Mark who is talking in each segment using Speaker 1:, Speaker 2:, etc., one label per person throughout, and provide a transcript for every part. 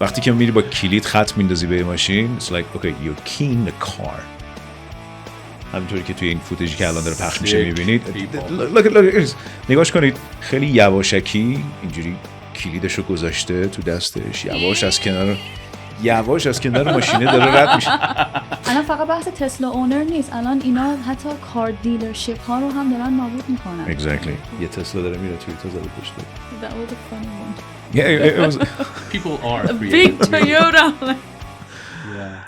Speaker 1: وقتی که میری با کلید خط میندازی به ماشین it's like okay you're keying the car. همینطوری که توی این فوتیجی که الان داره پخش میشه میبینید نگاش کنید خیلی یواشکی اینجوری کلیدشو گذاشته تو دستش یواش از کنار ماشینه داره رد میشه.
Speaker 2: الان فقط بحث تسلا اونر نیست، الان اینا حتی کار دیلرشیپ ها رو هم دارن نابود میکنن.
Speaker 1: Exactly. یه تسلا داره میره توی تو زده پشته.
Speaker 2: That was a funny one.
Speaker 1: Yeah, it was.
Speaker 3: People are
Speaker 2: a big Toyota.
Speaker 3: Yeah.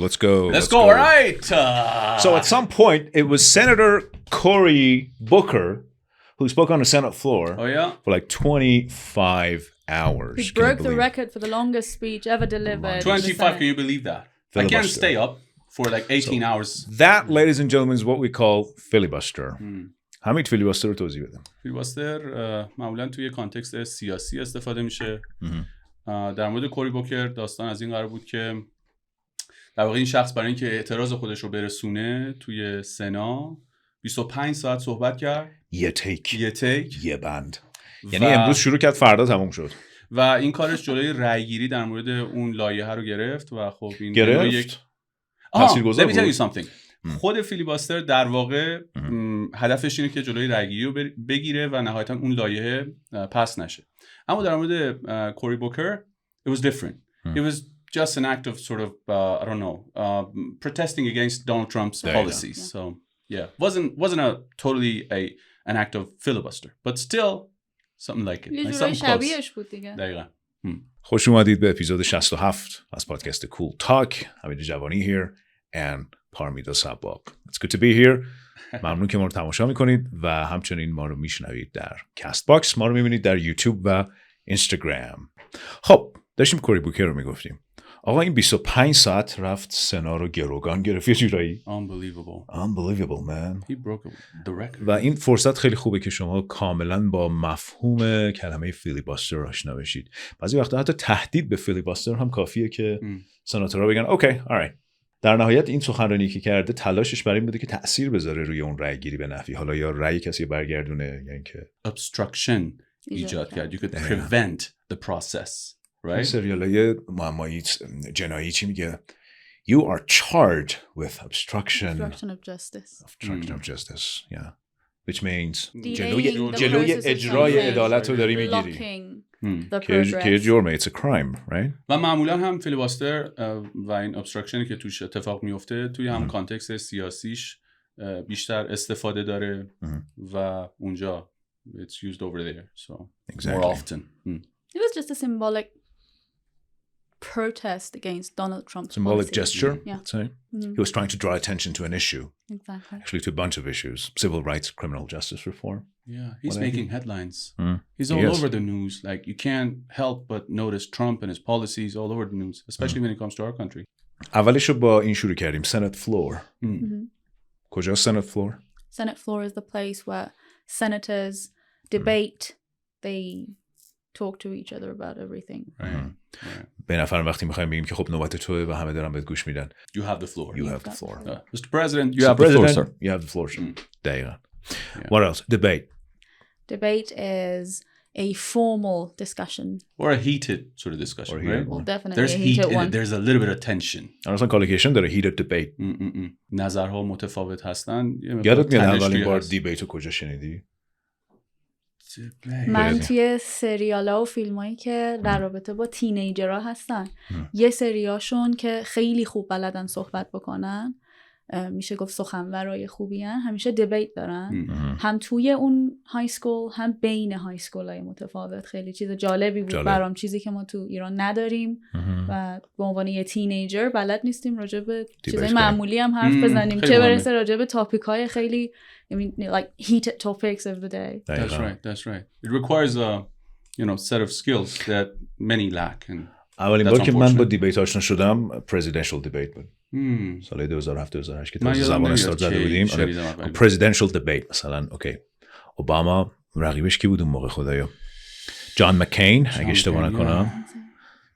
Speaker 1: Let's go.
Speaker 3: All right.
Speaker 1: So at some point, it was Senator Cory Booker who spoke on the Senate floor for like 25 hours.
Speaker 2: He broke the record for the longest speech ever delivered.
Speaker 3: 25, can you believe that? I can't stay up for like 18 hours.
Speaker 1: That, ladies and gentlemen, is what we call filibuster. همین filibuster رو توضیح بدم.
Speaker 3: filibuster معمولا توی کانتکست سیاسی استفاده میشه. در مورد کوری بوکر داستان از این قرار بود که در واقع این شخص برای اینکه اعتراض خودش رو برسونه توی سنا 25 ساعت صحبت کرد.
Speaker 1: یه تیک یه بند. یعنی امروز شروع کرد فردا تموم شد. و
Speaker 3: این کارش جلوی رأیگیری در مورد اون لایحه رو گرفت و خب این
Speaker 1: یک
Speaker 3: تاثیرگذار بود. Let me tell you something. خود فیلیباستر در واقع هدفش اینه که جلوی رأیگیری رو بگیره و نهایتا اون لایحه پس نشه. اما در مورد کوری بوکر it was different. It was just an act of sort of I don't know protesting against Donald Trump's policies. So yeah, wasn't a totally an act of filibuster, but still something like it.
Speaker 2: یه جوری شبیهش بود دیگه.
Speaker 3: دقیقاً.
Speaker 1: خوش اومدید به اپیزود 67 از پادکست Cool Talk. حمید جوانی here and پارمیتا سباق. It's good to be here. ممنون که ما رو تماشا میکنید و همچنین ما رو میشنوید در کست باکس. ما رو میبینید در یوتیوب و اینستاگرام. خب داشتیم کوری بوکر رو میگفتیم. آقا این 25 ساعت رفت سنا رو گروگان گرفت یه جورایی. Unbelievable man.
Speaker 3: He broke the record.
Speaker 1: و این فرصت خیلی خوبه که شما کاملا با مفهوم کلمه فیلیباستر آشنا بشید. بعضی وقتا حتی تهدید به فیلیباستر هم کافیه که سناتورها بگن اوکی alright. در نهایت این سخنرانی که کرده تلاشش برای این بوده که تأثیر بذاره روی اون رأی گیری به نفعی، حالا یا رأی کسی برگردونه یا اینکه
Speaker 3: obstruction ایجاد کرد. You could prevent the process. Right?
Speaker 1: سریالای معمایی جنایی چی میگه؟ You are charged with obstruction of justice. Yeah. Which means جلوی اجرای عدالت رو داری میگیری. که جرمه. It's a crime, right?
Speaker 3: و معمولا هم فیلیباستر و این obstruction که توش اتفاق میفته توی هم کانتکست سیاسیش بیشتر استفاده داره و اونجا it's used over there. So more often.
Speaker 2: It was just a symbolic protest against Donald Trump's
Speaker 1: symbolic
Speaker 2: policy.
Speaker 1: gesture. Yeah. He was trying to draw attention to an issue.
Speaker 2: Exactly.
Speaker 1: Actually, to a bunch of issues: civil rights, criminal justice reform.
Speaker 3: Yeah, he's making headlines. He's all over the news. Like you can't help but notice Trump and his policies all over the news, especially when it comes to our country.
Speaker 1: اولشو با این شروع کردیم. Senate floor. کجا Senate floor?
Speaker 2: Senate floor is the place where senators debate. They talk to each other about everything.
Speaker 1: به نفر وقتی میخوایم بگیم که خب نوبت توه و همه دارن بهت گوش میدن.
Speaker 3: You have the floor.
Speaker 1: You have the floor.
Speaker 3: Mr. President, you have the floor, sir.
Speaker 1: You have the floor, sir. دقیقاً. What else? Debate.
Speaker 2: Debate is a formal discussion.
Speaker 3: Or a heated sort of discussion, right?
Speaker 2: Well, definitely
Speaker 3: there's
Speaker 2: a heated one.
Speaker 3: There's a little bit of tension.
Speaker 1: اصلا کالیکیشن داره heated debate.
Speaker 3: نظرها متفاوت هستن.
Speaker 1: یادت میاد اولین بار دیبیت رو کجا شنیدی؟
Speaker 2: من توی سریالا و فیلمایی که در رابطه با تینیجرها هستن یه سریاشون که خیلی خوب بلدن صحبت بکنن، میشه گفت سخنورای خوبی هن، همیشه دیبیت دارن. هم توی اون های سکول هم بین های سکول های متفاوت. خیلی چیز جالبی بود برام، چیزی که ما تو ایران نداریم و به عنوان یه تینیجر بلد نیستیم راجع به چیزای معمولی هم حرف بزنیم، چه برسه راجع به تاپیک های خیلی I mean like heated topics of the day.
Speaker 3: That's right. It requires a set of skills that many lack. And
Speaker 1: اولین بار که من با دیبیت آشنا شدم presidential debate بود. سال 2007-2008 که تازه زبان استارت زده بودیم. presidential debate مثلا اوکی. اوباما رقیبش کی بود اون موقع خدایا؟ جان مکین اگه اشتباه نکنم.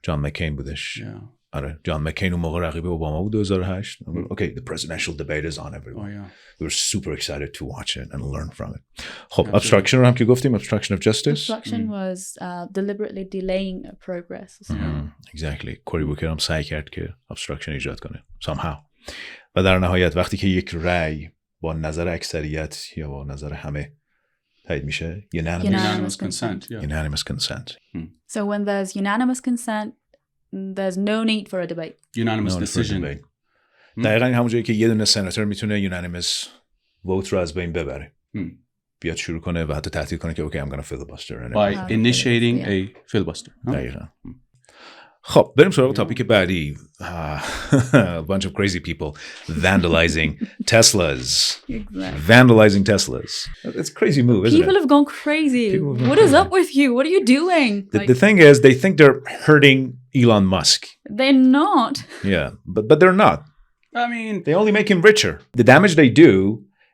Speaker 1: جان مکین بودش. آره جان مکین اون موقع رقیب اوباما بود 2008. Okay, the presidential debate is on everyone. We were super excited to watch it and learn from it. خب obstruction رو هم که گفتیم, obstruction of justice.
Speaker 2: Obstruction was deliberately delaying progress.
Speaker 1: Exactly. کوری بوکر هم سعی کرد که obstruction ایجاد کنه somehow. و در نهایت وقتی که یک رأی با نظر اکثریت یا با نظر همه تایید میشه,
Speaker 3: unanimous consent.
Speaker 1: Unanimous consent.
Speaker 2: So when there's unanimous consent, there's no need for a debate.
Speaker 3: Unanimous decision.
Speaker 1: دقیقاً همون جایی که یه دونه سناتور میتونه unanimous vote رو از بین ببره. بیاد شروع کنه و حتی تهدید کنه که okay, I'm gonna filibuster.
Speaker 3: By initiating a filibuster.
Speaker 1: دقیقاً. خب بریم سراغ تاپیک بعدی. A bunch of crazy people vandalizing Teslas.
Speaker 2: Exactly.
Speaker 1: Vandalizing Teslas. It's a crazy move, isn't
Speaker 2: People have gone crazy. What is up with you? What are you doing?
Speaker 1: The thing is, they think they're hurting Elon Musk.
Speaker 2: They're not.
Speaker 1: Yeah, but they're not.
Speaker 3: I mean,
Speaker 1: they only make him richer. The damage they do,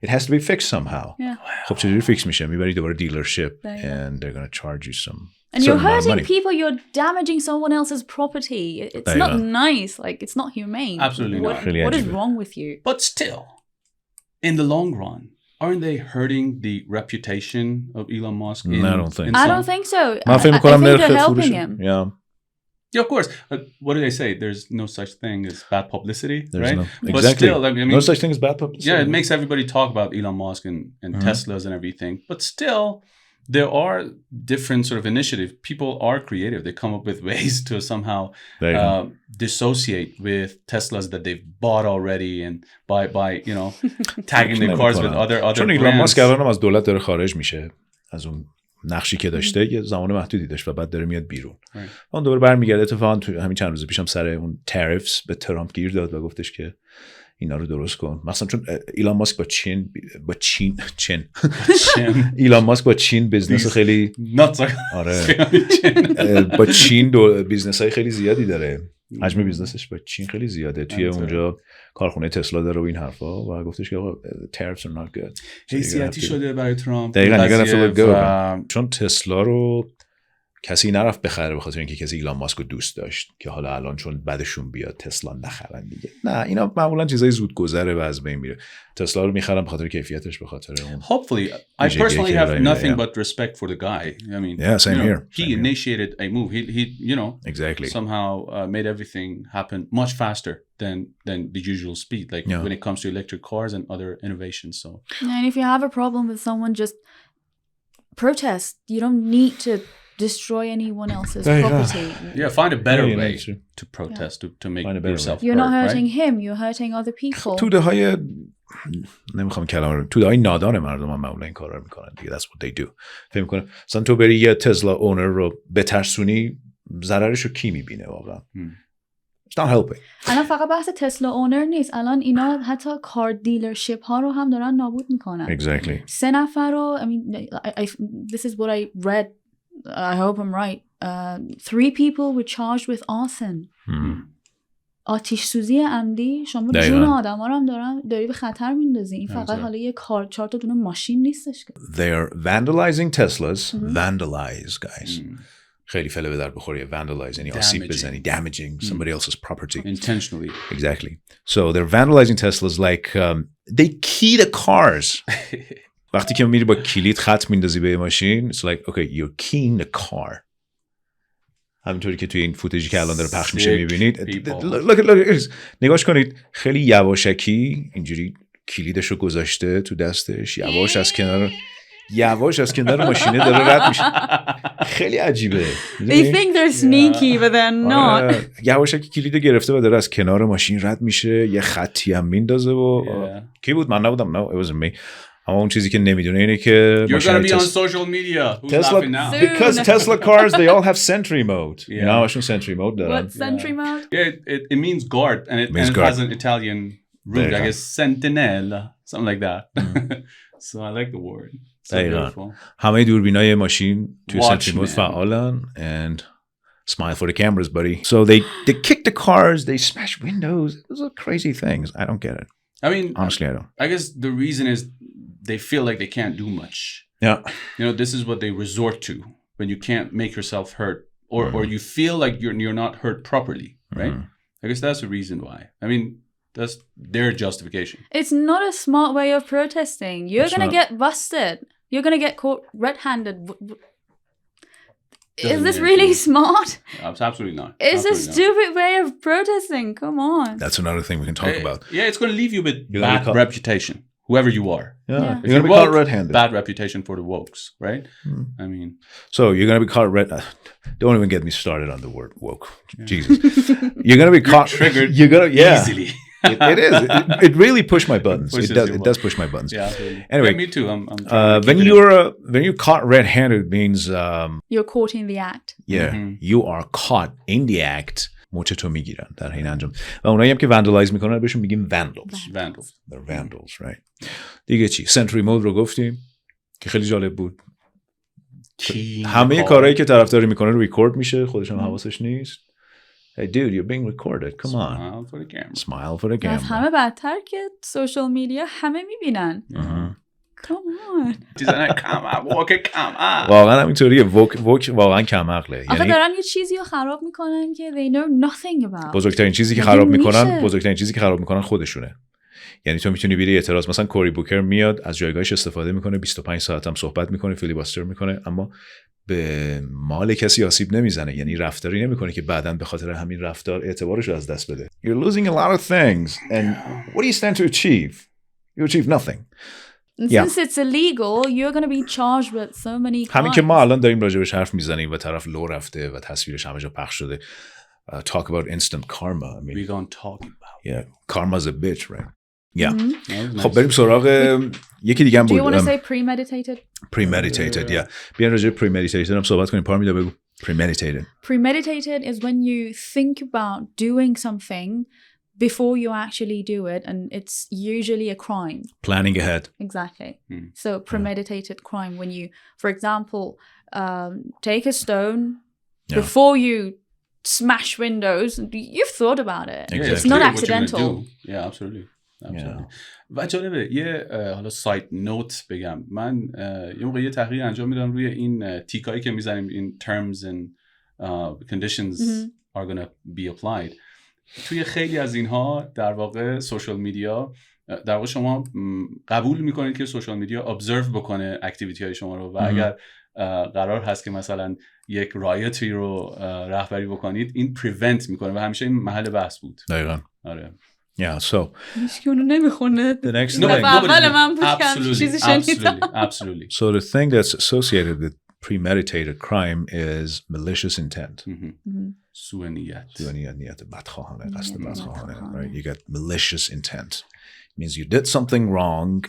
Speaker 1: it has to be fixed somehow.
Speaker 2: Yeah.
Speaker 1: خب چجوری فیکس میشه؟ میبری دوباره dealership and they're going to charge you some.
Speaker 2: And you're hurting people, you're damaging someone else's property. It's not nice, like it's not humane.
Speaker 3: Absolutely not.
Speaker 2: What is wrong with you?
Speaker 3: But still, in the long run, aren't they hurting the reputation of Elon Musk?
Speaker 1: I don't think.
Speaker 2: I don't think so.
Speaker 1: I think
Speaker 2: they're helping him.
Speaker 1: Yeah.
Speaker 3: Yeah, of course. What do they say? There's no such thing as bad publicity, right?
Speaker 1: Exactly.
Speaker 3: But still, I mean,
Speaker 1: no such thing as bad publicity.
Speaker 3: Yeah, it makes everybody talk about Elon Musk and Teslas and everything. But still, there are different sort of initiatives. People are creative. They come up with ways to somehow dissociate with Teslas that they've bought already, and by you know tagging their cars with other
Speaker 1: چون
Speaker 3: brands.
Speaker 1: ایلان ماسک الان از دولت داره خارج میشه, از اون نقشی که داشته یه زمان محدودی داشت و بعد داره میاد بیرون. اون دوباره برمیگرده. اتفاقا تو همین چند روز پیشم سر اون تریفز به ترامپ گیر داد و گفتش که اینا رو درست کن. مثلا چون ایلان ماسک با چین ایلان ماسک با چین بیزنس خیلی با چین بیزنس های خیلی زیادی داره. حجم بیزنسش با چین خیلی زیاده. توی اونجا کارخونه تسلا داره و این حرفا و گفتش که آقا tariffs are not good.
Speaker 3: حیثیتی شده برای ترامپ.
Speaker 1: دقیقاً چون تسلا رو کسی نرفت بخره به خاطر اینکه کسی ایلان ماسک رو دوست داشت که حالا الان چون بعدشون بیاد تسلا نخرن دیگه. نه اینا معمولا چیزای زود گذره و از بین میره. تسلا رو میخرن به خاطر کیفیتش, به خاطر اون.
Speaker 3: Hopefully, I personally have nothing but respect for the guy. I mean,
Speaker 1: yeah, same here.
Speaker 3: He initiated a move. He you know,
Speaker 1: exactly.
Speaker 3: somehow made everything happen much faster than the usual speed, like when it comes to electric cars and other innovations. So,
Speaker 2: and if you have a problem with someone, just protest. You don't need to destroy anyone else's property.
Speaker 3: Yeah, find a better way to protest, to make yourself
Speaker 2: You're not hurting
Speaker 3: right?
Speaker 2: him, you're hurting other people.
Speaker 1: توده های نمیخوام کلام رو, توده های نادان مردم هم معمولا این کار رو میکنن دیگه. That's what they do. فکر میکنه مثلا تو بری یه تسلا اونر رو بترسونی, ضررش رو کی میبینه واقعا؟ It's not helping.
Speaker 2: الان فقط بحث تسلا اونر نیست, الان اینا حتی کار دیلرشیپ ها رو هم دارن نابود میکنن.
Speaker 1: Exactly.
Speaker 2: 3 نفر رو I mean this is what I read. I hope I'm right. 3 people were charged with arson. آتش سوزی عمدی. شما جون آدما رو هم داری به خطر میندازی. این فقط حالا یه 4 تا دونه ماشین نیستش که.
Speaker 1: They are vandalizing Teslas. Vandalize guys. خیلی فعل به در بخوری. Vandalize یعنی آسیب بزنی. Damaging somebody else's property.
Speaker 3: Intentionally.
Speaker 1: Exactly. So they're vandalizing Teslas like they key the cars. وقتی که میری با کلید خط میندازی به ماشین, it's like okay you're keying the car. همینطوری که توی این فوتیجی که الان داره پخش میشه میبینید. look نگاش کنید, خیلی یواشکی اینجوری کلیدشو گذاشته تو دستش, یواش از کنار ماشینه داره رد میشه. خیلی عجیبه.
Speaker 2: They think they're sneaky but they're not.
Speaker 1: یواشکی کلیدو گرفته و داره از کنار ماشین رد میشه, یه خطی هم میندازه و کی بود؟ من نبودم. No it wasn't me. اما اون چیزی که نمیدونه اینه که
Speaker 3: You're gonna be on social media. Who's laughing now?
Speaker 1: Because Tesla cars they all have sentry mode. You know, همشون sentry mode دارن.
Speaker 2: What sentry mode?
Speaker 3: Yeah, it means guard and it has an Italian root. I guess sentinella, something like that. So I like the word. So beautiful.
Speaker 1: همه دوربینای ماشین توی sentry mode فعالن and smile for the cameras, buddy. So they kick the cars, they smash windows. Those are crazy things. I don't get it.
Speaker 3: I mean,
Speaker 1: honestly, I don't.
Speaker 3: I guess the reason is they feel like they can't do much.
Speaker 1: Yeah.
Speaker 3: You know, this is what they resort to when you can't make yourself hurt or you feel like you're not hurt properly, right? I guess that's the reason why. I mean, that's their justification.
Speaker 2: It's not a smart way of protesting. You're going to get busted. You're going to get caught red-handed. Is this really smart?
Speaker 3: Absolutely not.
Speaker 2: It's a stupid way of protesting. Come on.
Speaker 1: That's another thing we can talk about.
Speaker 3: Yeah, it's going to leave you with bad reputation, whoever you are.
Speaker 1: Yeah. You're going to be caught red-handed.
Speaker 3: Bad reputation for the wokes, right? I mean.
Speaker 1: So you're going to be caught don't even get me started on the word woke. Jesus. You're going to be caught.
Speaker 3: Triggered easily.
Speaker 1: It is. It really pushed my buttons. It does push my buttons.
Speaker 3: Yeah, absolutely.
Speaker 1: Anyway,
Speaker 3: yeah, me too. I'm
Speaker 1: when you're caught red-handed means
Speaker 2: you're caught in the act.
Speaker 1: Yeah, you are caught in the act. مچ تو میگیرن در حین انجام. و اونایی هم که vandalize میکنن بهشون میگیم vandals. They're vandals, right? دیگه چی؟ Sentry mode رو گفتیم که خیلی جالب بود. همه کارهایی که طرفداری میکنه رو ریکورد میشه، خودش هم حواسش نیست. Hey dude, you're being recorded. Come on.
Speaker 3: Smile for the camera.
Speaker 1: Smile for the camera.
Speaker 2: از همه بدتر که سوشال میدیا همه میبینن. Come on.
Speaker 1: واقعا همینطوریه. ووک واقعا کم عقله.
Speaker 2: آخه دارن یه چیزی رو خراب میکنن که they know nothing about.
Speaker 1: بزرگترین چیزی که خراب میکنن خودشونه. یعنی تو میتونی بری اعتراض، مثلا کوری بوکر میاد از جایگاهش استفاده میکنه، 25 ساعت هم صحبت میکنه، فیلیباستر میکنه، اما به مال کسی آسیب نمیزنه. یعنی رفتاری نمیکنه که بعداً به خاطر همین رفتار اعتبارش رو از دست بده. You're losing a lot of things and what do you stand to achieve? You achieve nothing.
Speaker 2: And since it's illegal, you're going to be charged with so many crimes.
Speaker 1: همین که ما الان داریم راجبش حرف میزنیم و طرف لو رفته و تصویرش همه جا پخش شده. Talk about instant karma. I mean,
Speaker 3: we don't talk about.
Speaker 1: Yeah, karma's a bitch, right? Yeah. خب بریم سراغ یکی دیگه هم بود.
Speaker 2: Do you want to say premeditated?
Speaker 1: Premeditated, yeah. بیان راجع به premeditated هم صحبت کنیم. پارمیدا بگو. Premeditated.
Speaker 2: Premeditated is when you think about doing something before you actually do it, and it's usually a crime.
Speaker 1: Planning ahead.
Speaker 2: Exactly. So premeditated crime when you, for example, take a stone before you smash windows. You've thought about it.
Speaker 1: Exactly.
Speaker 2: It's not accidental.
Speaker 3: Yeah, absolutely. و جالبه یه حالا سایت نوت بگم، من یه موقع یه تحقیق انجام میدم روی این تیکایی که میزنیم این terms and conditions are gonna be applied. توی خیلی از اینها در واقع سوشال میدیا، در واقع شما قبول میکنید که سوشال میدیا observe بکنه اکتیویتی های شما رو و اگر قرار هست که مثلا یک رایتی رو رهبری بکنید، این prevent میکنه و همیشه این محل بحث بود.
Speaker 1: دقیقاً.
Speaker 3: آره.
Speaker 1: Yeah, so
Speaker 2: the
Speaker 1: next
Speaker 3: thing. Absolutely.
Speaker 1: So the thing that's associated with premeditated crime is malicious intent.
Speaker 3: سوء
Speaker 1: نیت بدخواهانه، قصد بدخواهانه. Right? You got malicious intent. It means you did something wrong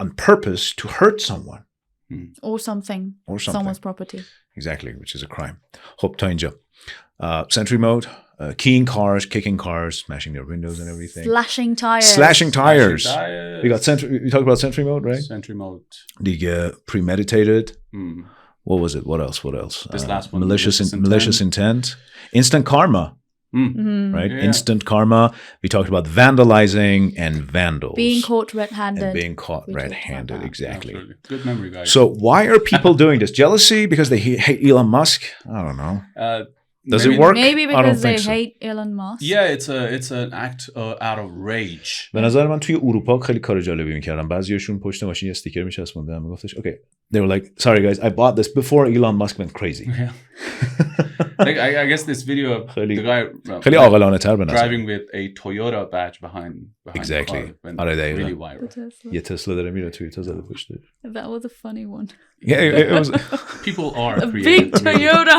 Speaker 1: on purpose to hurt someone.
Speaker 2: Or something. Someone's property.
Speaker 1: Exactly, which is a crime. خب تا اینجا. Sentry mode. Keying cars, kicking cars, smashing their windows and everything.
Speaker 2: Slashing tires.
Speaker 1: We got sentry. We talked about sentry mode, right?
Speaker 3: Sentry mode.
Speaker 1: The premeditated. What was it? What else?
Speaker 3: This last one.
Speaker 1: Malicious intent. Instant karma. Right? Yeah. Instant karma. We talked about vandalizing and vandals.
Speaker 2: Being caught red-handed.
Speaker 1: Exactly.
Speaker 3: Absolutely. Good memory, guys.
Speaker 1: So why are people doing this? Jealousy? Because they hate Elon Musk? I don't know. Does it work?
Speaker 2: Maybe because they hate Elon Musk.
Speaker 3: Yeah, it's an act out of rage.
Speaker 1: به نظر من توی اروپا خیلی کار جالبی می‌کردن. بعضیاشون پشت ماشین یه استیکر می‌چسبوندن، میگفتش okay. They were like, sorry guys, I bought this before Elon Musk went crazy.
Speaker 3: Yeah. I guess this video of the guy
Speaker 1: خیلی عاقلانه‌تر به نظر.
Speaker 3: driving with a Toyota badge behind
Speaker 1: exactly.
Speaker 3: آره دقیقاً.
Speaker 1: یه تسلا داره میره توی تا زده پشت.
Speaker 2: That was a funny one.
Speaker 1: Yeah, it was.
Speaker 3: People are
Speaker 2: a big Toyota.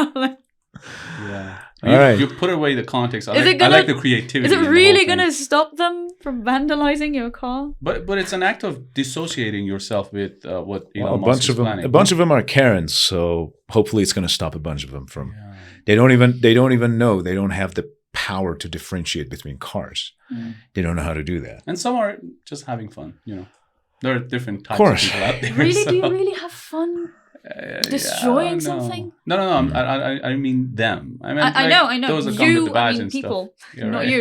Speaker 3: Yeah. You put away the context. I like the creativity.
Speaker 2: Is it really going to stop them from vandalizing your car?
Speaker 3: But it's an act of dissociating yourself with what Elon Musk is planning.
Speaker 1: A bunch of them are Karens, so hopefully it's going to stop a bunch of them from. Yeah. They don't even know. They don't have the power to differentiate between cars. They don't know how to do that.
Speaker 3: And some are just having fun. You know, there are different types of people out there.
Speaker 2: Really, do you really have fun? Destroying something?
Speaker 3: No. I mean them.
Speaker 2: I know.
Speaker 3: Those that
Speaker 2: you,
Speaker 3: come with the badge
Speaker 2: I mean
Speaker 3: and
Speaker 2: people,
Speaker 3: stuff. Yeah,
Speaker 2: not
Speaker 3: right.
Speaker 2: you.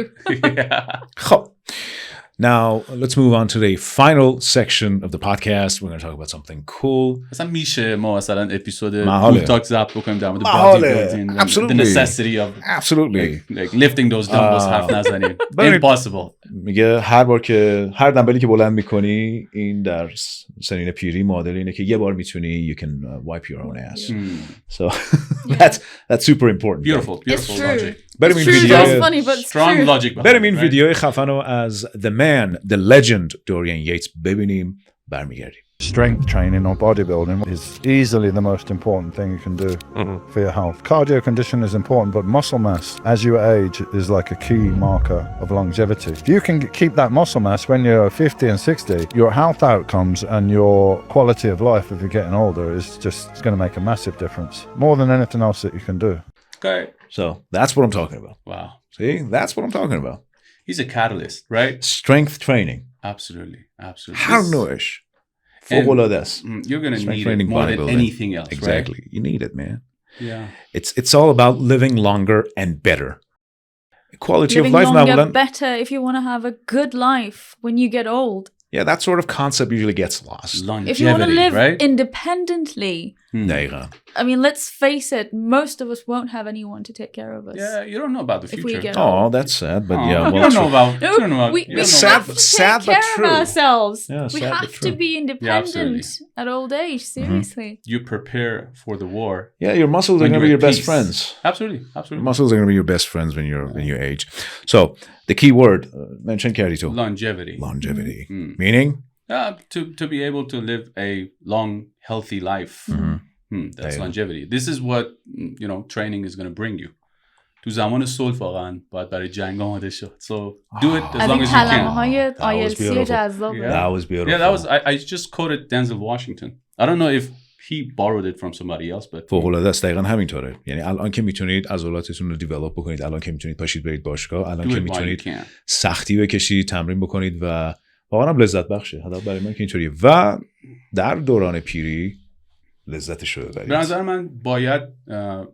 Speaker 1: خب Now, let's move on to the final section of the podcast. We're going to talk about something cool.
Speaker 3: مثلا میشه ما مثلا اپیزود کول تاک ضبط بکنیم در مورد body building and the necessity of like lifting those dumbbells حرف نزنیم. Impossible.
Speaker 1: میگه هر دمبلی که بلند میکنی این در سنین پیری معادل اینه که یه بار میتونی you can wipe your own ass. So that's super important.
Speaker 3: Beautiful logic.
Speaker 1: بریم این
Speaker 3: ویدیو
Speaker 1: بریم این ویدیو خفن رو از the man, the legend Dorian Yates ببینیم برمیگردیم.
Speaker 4: Strength training or bodybuilding is easily the most important thing you can do for your health. Cardio condition is important, but muscle mass as you age is like a key marker of longevity. If you can keep that muscle mass when you're 50 and 60, your health outcomes and your quality of life if you're getting older is just going to make a massive difference. More than anything else that you can do.
Speaker 3: Okay.
Speaker 1: So that's what I'm talking about.
Speaker 3: Wow.
Speaker 1: See, that's what I'm talking about.
Speaker 3: He's a catalyst, right?
Speaker 1: Strength training.
Speaker 3: Absolutely.
Speaker 1: هر نوعش. فوق‌العاده است.
Speaker 3: You're going to need it more than anything else,
Speaker 1: exactly.
Speaker 3: Right?
Speaker 1: You need it, man.
Speaker 3: Yeah.
Speaker 1: It's all about living longer and better. Quality
Speaker 2: living
Speaker 1: of life
Speaker 2: longer, better if you want to have a good life when you get old.
Speaker 1: Yeah, that sort of concept usually gets lost.
Speaker 3: Longevity,
Speaker 2: if you want to live
Speaker 3: right?
Speaker 2: independently. I mean, let's face it, most of us won't have anyone to take care of us.
Speaker 3: Yeah, you don't know about the future.
Speaker 2: If we get
Speaker 1: old.
Speaker 2: old.
Speaker 1: That's sad, but yeah.
Speaker 3: You don't know about
Speaker 2: we have to take care of ourselves.
Speaker 1: Yeah,
Speaker 2: we have to be independent at old age, seriously.
Speaker 3: You prepare for the war.
Speaker 1: Yeah, your muscles are going to be your best friends.
Speaker 3: Absolutely.
Speaker 1: Your muscles are going to be your best friends when you age. So, the key word, mention کردی تو. Longevity. Meaning?
Speaker 3: To be able to live a long, healthy life. That's longevity. This is what, training is going to bring you. تو زمان صلح واقعا باید برای جنگ آماده شد. So do it as long as you can.
Speaker 2: کلمه‌های ILC جذاب.
Speaker 1: That was beautiful.
Speaker 3: Yeah, that was. I just quoted Denzel Washington. I don't know if he borrowed it from somebody else, but
Speaker 1: فوق‌العاده است. دقیقاً همینطوره. یعنی الان که میتونید عضلاتتون رو دیولپ بکنید، الان که میتونید پاشید برید باشگاه، الان که میتونید سختی بکشید، تمرین بکنید و واقعا هم لذت بخشه. حالا برای من که اینطوریه و در دوران پیری لذتش رو ببرید.
Speaker 3: به نظر من باید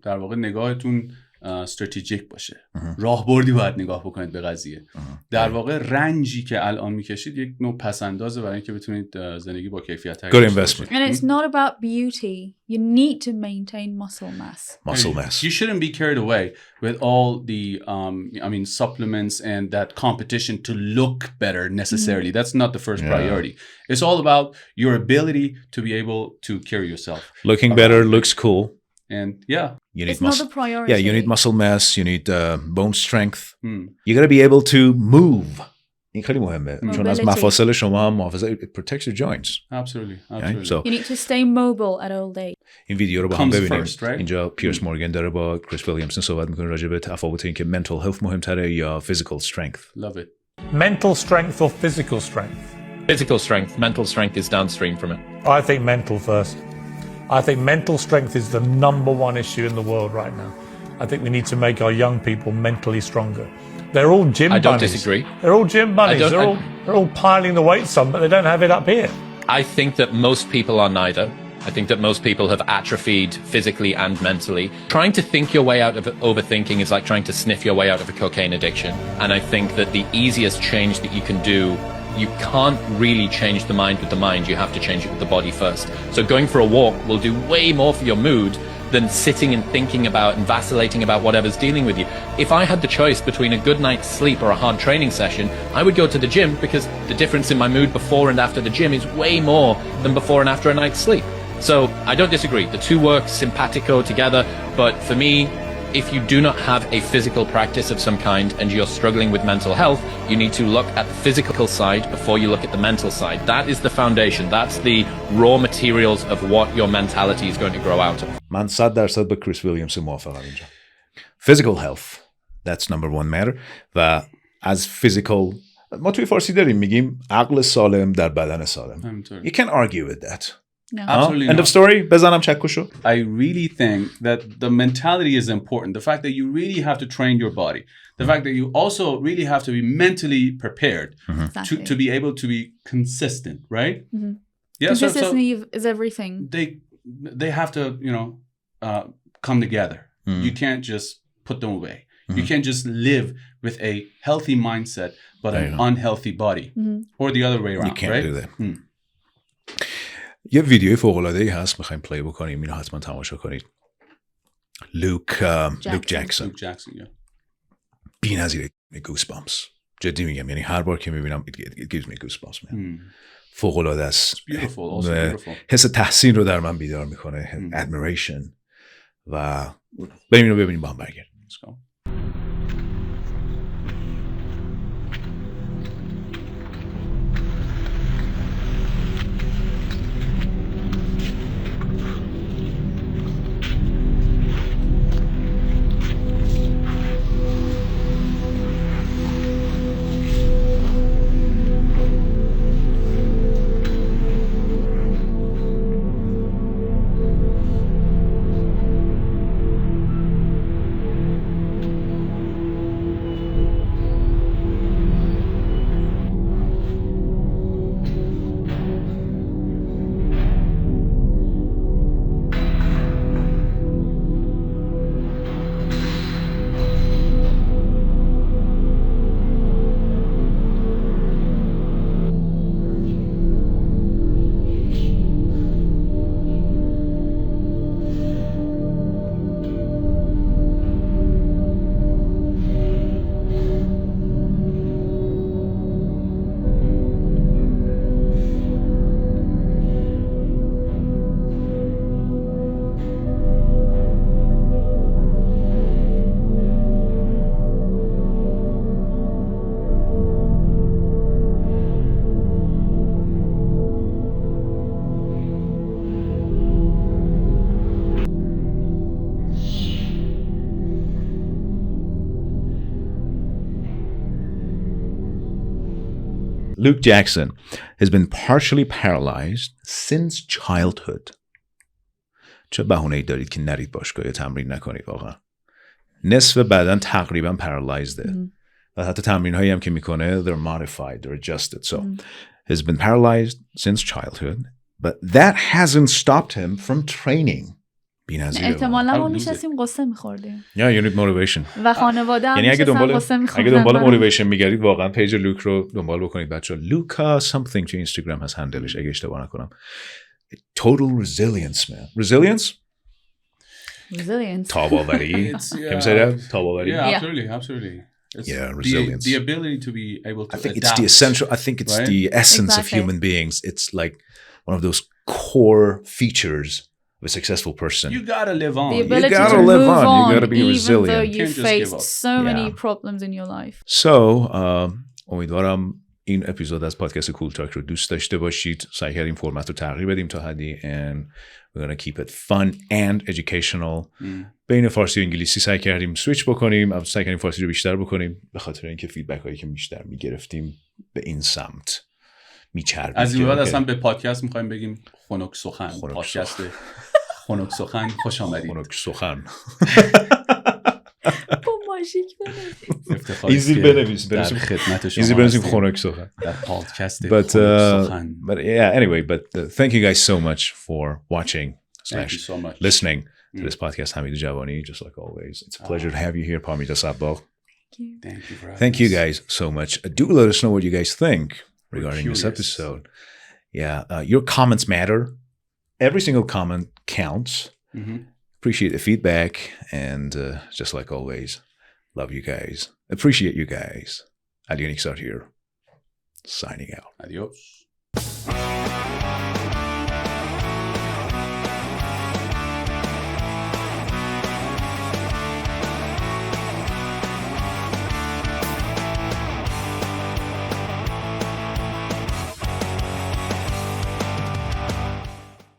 Speaker 3: در واقع نگاهتون استراتژیک باشه. راهبردی باید نگاه بکنید به قضیه. در واقع رنجی که الان میکشید یک نوع پسندازه برای اینکه بتونید زندگی با کیفیت تری
Speaker 1: Good investment.
Speaker 2: And it's not about beauty. You need to maintain muscle mass.
Speaker 3: You shouldn't be carried away with all the supplements and that competition to look better necessarily. That's not the first priority. It's all about your ability to be able to carry yourself.
Speaker 1: Looking better looks cool.
Speaker 3: And
Speaker 1: you need
Speaker 2: it's not a priority.
Speaker 1: Yeah, you need muscle mass, you need bone strength. You got to be able to move. این خیلی مهمه چون از مفاصل شما هم محافظت it protects your joints.
Speaker 3: Absolutely.
Speaker 1: So
Speaker 2: you need to stay mobile at old age.
Speaker 1: این ویدیو رو با هم ببینیم. اینجا پیرس مورگان داره با کریس ویلیامسون صحبت میکنه راجع به تفاوت این که mental health مهمتره یا physical strength.
Speaker 3: Love it.
Speaker 5: Mental strength or physical strength?
Speaker 6: Physical strength. Mental strength is downstream from it.
Speaker 5: I think mental first. I think mental strength is the number one issue in the world right now. I think we need to make our young people mentally stronger. They're all gym bunnies.
Speaker 6: I don't disagree.
Speaker 5: They're all gym bunnies. They're all piling the weights on, but they don't have it up here.
Speaker 6: I think that most people are neither. I think that most people have atrophied physically and mentally. Trying to think your way out of overthinking is like trying to sniff your way out of a cocaine addiction. And I think that the easiest change that you can do, you can't really change the mind with the mind. You have to change it with the body first. So going for a walk will do way more for your mood than sitting and thinking about and vacillating about whatever's dealing with you. If I had the choice between a good night's sleep or a hard training session, I would go to the gym because the difference in my mood before and after the gym is way more than before and after a night's sleep. So I don't disagree. The two work simpatico together, but for me, if you do not have a physical practice of some kind and you're struggling with mental health, you need to look at the physical side before you look at the mental side. That is the foundation. That's the raw materials of what your mentality is going to grow out of.
Speaker 1: من 100% با کریس ویلیامسون موافقم اینجا. Physical health. That's number one matter. و از physical ما توی فارسی داریم میگیم عقل سالم در بدن سالم. You can't argue with that.
Speaker 2: No.
Speaker 3: Absolutely
Speaker 1: End of story. بزنم چکشو.
Speaker 3: I really think that the mentality is important. The fact that you really have to train your body. The fact that you also really have to be mentally prepared to be able to be consistent, right? Yeah,
Speaker 2: consistency is everything.
Speaker 3: They have to, come together. You can't just put them away. You can't just live with a healthy mindset but an unhealthy body. Or the other way around.
Speaker 1: You can't
Speaker 3: right?
Speaker 1: do that. یه ویدیوی فوق‌العاده‌ای هست می‌خوایم پلی بکنیم، اینو حتما تماشا کنید. لوک جکسون. بی‌نظیره. goosebumps. جدی میگم، یعنی هر بار که می‌بینم it gives me goosebumps man. فوق‌العاده است. حس تحسین رو در من بیدار میکنه. admiration. و بریم اینو ببینیم با هم برگردیم. Luke Jackson has been partially paralyzed since childhood. چه بهونه‌ای دارید که نرید باشگاه تمرین نکنید واقعا. نصف بدن تقریبا paralyzed. و حتی تمرین‌هایی هم که میکنه they're modified, they're adjusted. So has been paralyzed since childhood, but that hasn't stopped him from training.
Speaker 2: احتمالا ما میشستیم قصه میخوردیم.
Speaker 1: Yeah, you need motivation.
Speaker 2: و خانواده هم
Speaker 1: یعنی
Speaker 2: قصه میخوردن.
Speaker 1: اگه دنبال موتیویشن میگردید واقعا پیج لوک رو دنبال بکنید بچه‌ها. لوکا something تو اینستاگرام هست هندلش اگه اشتباه نکنم. Total resilience man. Resilience. تاباوری. Can you say that? تاباوری.
Speaker 3: Yeah, absolutely. It's
Speaker 1: resilience.
Speaker 3: The ability to be able to
Speaker 1: I think
Speaker 3: adapt.
Speaker 1: it's the essential. I think it's the essence of human beings. It's like one of those core features of a successful person.
Speaker 3: You gotta live on.
Speaker 2: The ability to move on. You gotta be resilient. Even though you faced so many problems in your life.
Speaker 1: So, امیدوارم این اپیزود از پادکست کول تاک رو دوست داشته باشید. سعی کردیم فرمت رو تغییر بدیم تا حدی and we're gonna keep it fun and educational. بین فارسی و انگلیسی سعی کردیم سویچ بکنیم. سعی کردیم فارسی رو بیشتر بکنیم به خاطر اینکه فیدبک هایی که بیشتر میگرفتیم به این سمت میچربید.
Speaker 3: از این بعد اصلا به پادکست میخوایم بگیم خنک سخن. پادکست خنک سخن خوش آمدید.
Speaker 1: خنک سخن.
Speaker 2: ماژیک
Speaker 1: ایزی بنویس
Speaker 3: در خدمت شما.
Speaker 1: ایزی بنویسیم خنک سخن.
Speaker 3: در پادکست
Speaker 1: خنک
Speaker 3: سخن.
Speaker 1: But yeah, anyway, but thank you guys so much for watching / listening to this podcast. حمید جوانی, just like always. It's a pleasure to have you here. پارمیتا صباغ. Thank you guys so much. Do let us know what you guys think regarding this episode. Yeah, your comments matter. Every single comment counts. Appreciate the feedback, and just like always, love you guys. Appreciate you guys. Alionix out here, signing out.
Speaker 3: Adios.